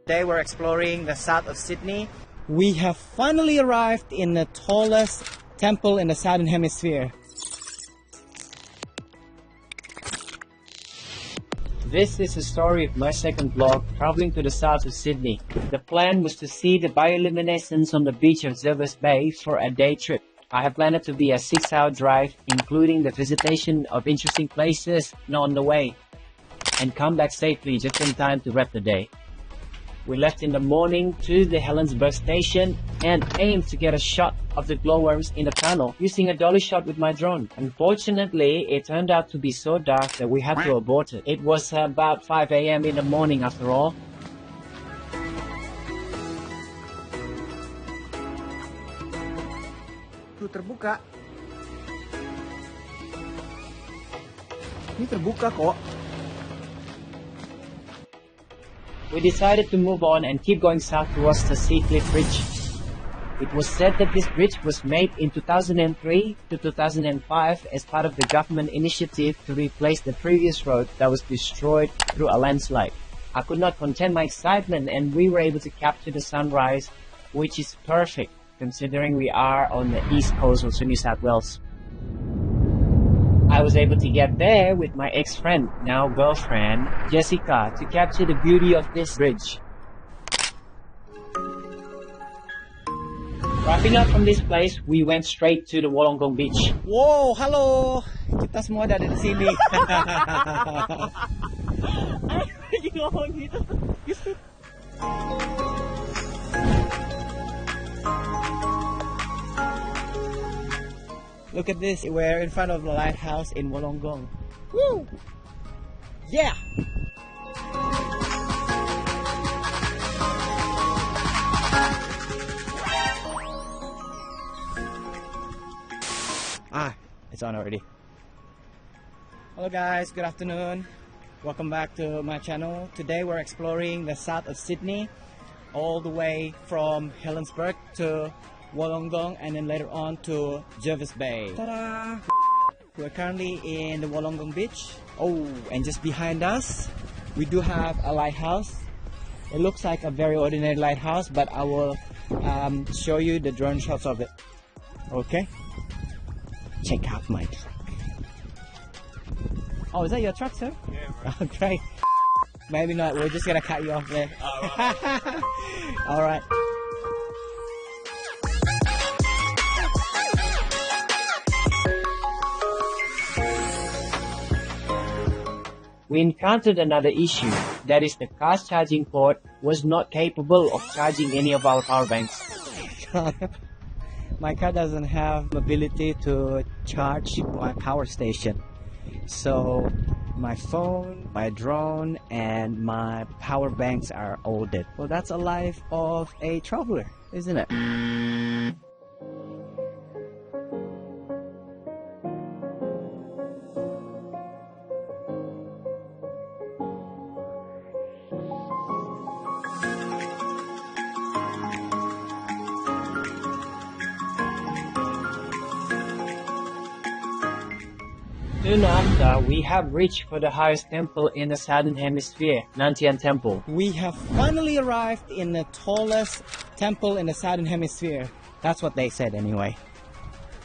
Today we're exploring the south of Sydney. We have finally arrived in the tallest temple in the Southern Hemisphere. This is the story of my second vlog, traveling to the south of Sydney. The plan was to see the bioluminescence on the beach of Jervis Bay for a day trip. I have planned it to be a 6-hour drive, including the visitation of interesting places on the way, and come back safely just in time to wrap the day. We left in the morning to the Helensburg station and aimed to get a shot of the glowworms in the tunnel using a dolly shot with my drone. Unfortunately, it turned out to be so dark that we had to abort it. It was about 5 AM in the morning after all. Tuh terbuka. Ini terbuka kok. We decided to move on and keep going south towards the Sea Cliff Bridge. It was said that this bridge was made in 2003 to 2005 as part of the government initiative to replace the previous road that was destroyed through a landslide. I could not contain my excitement, and we were able to capture the sunrise, which is perfect considering we are on the east coast of New South Wales. I was able to get there with my ex-friend, now girlfriend, Jessica, to capture the beauty of this bridge. Wrapping up from this place, we went straight to the Wollongong Beach. Wow, halo! Kita semua ada di sini. Look at this, we're in front of the lighthouse in Wollongong. Woo! Yeah! It's on already. Hello guys, good afternoon. Welcome back to my channel. Today we're exploring the south of Sydney, all the way from Helensburg to Wollongong, and then later on to Jervis Bay. Ta-da! We're currently in the Wollongong Beach. Oh, and just behind us, we do have a lighthouse. It looks like a very ordinary lighthouse, but I will show you the drone shots of it. Okay? Check out my truck. Oh, is that your truck, sir? Yeah, right. Oh, great. Maybe not, we're just gonna cut you off there. Oh, right. Alright. We encountered another issue, that is the car's charging port was not capable of charging any of our power banks. My car doesn't have ability to charge my power station. So my phone, my drone, and my power banks are all dead. Well, that's a life of a traveler, isn't it? Soon after, we have reached for the highest temple in the Southern Hemisphere, Nantien Temple. We have finally arrived in the tallest temple in the Southern Hemisphere. That's what they said anyway.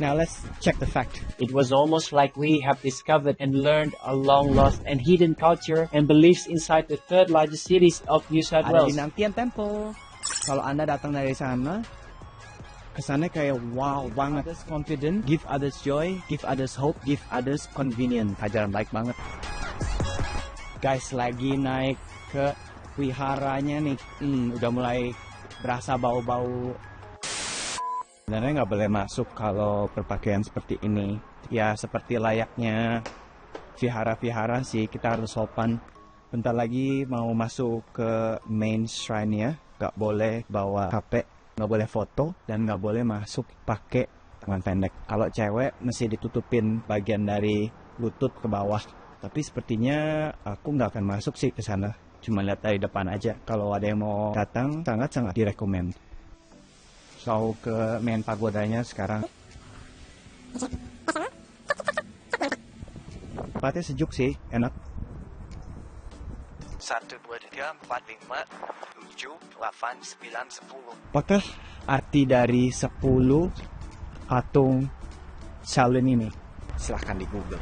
Now let's check the fact. It was almost like we have discovered and learned a long-lost and hidden culture and beliefs inside the third largest cities of New South Wales. Ada di Nantien Temple. Kalau Anda datang dari sana, kesannya kayak wow banget. Others confident, give others joy, give others hope, give others convenient. Ajaran baik banget. Guys, lagi naik ke wiharanya nih. Udah mulai berasa bau-bau. Sebenarnya nggak boleh masuk kalau berpakaian seperti ini. Ya seperti layaknya vihara-vihara sih, kita harus sopan. Bentar lagi mau masuk ke main shrine ya. Nggak boleh bawa HP. Nggak boleh foto, dan nggak boleh masuk pakai tangan pendek. Kalau cewek mesti ditutupin bagian dari lutut ke bawah. Tapi sepertinya aku nggak akan masuk sih ke sana. Cuma lihat dari depan aja. Kalau ada yang mau datang, sangat-sangat direkomend. So ke main pagodanya sekarang. Tempatnya sejuk sih, enak. 1, 2, 3, 4, 5, 7, 8, 9, 10. Apakah arti dari 10 patung Shaolin ini? Silahkan di Google.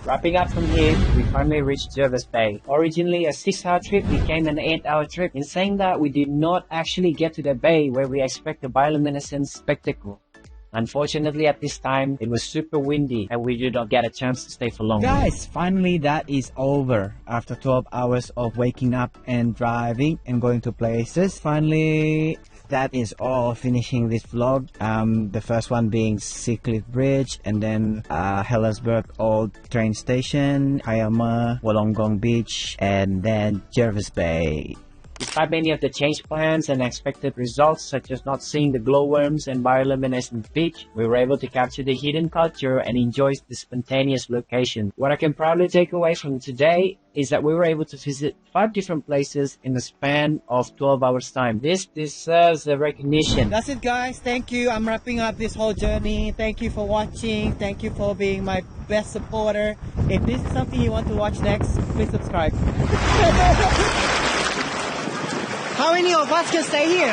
Wrapping up from here, we finally reached Jervis Bay. Originally a 6-hour trip became an 8-hour trip. In saying that, we did not actually get to the bay where we expect the bioluminescence spectacle. Unfortunately, at this time, it was super windy and we did not get a chance to stay for long. Guys, finally that is over. After 12 hours of waking up and driving and going to places, finally that is all finishing this vlog. The first one being Sea Cliff Bridge, and then Helensburg Old Train Station, Hyams, Wollongong Beach, and then Jervis Bay. Despite many of the changed plans and expected results, such as not seeing the glowworms and bioluminescent beach, we were able to capture the hidden culture and enjoy the spontaneous location. What I can proudly take away from today is that we were able to visit 5 different places in the span of 12 hours time. This deserves a recognition. That's it, guys. Thank you. I'm wrapping up this whole journey. Thank you for watching. Thank you for being my best supporter. If this is something you want to watch next, please subscribe. How many of us can stay here?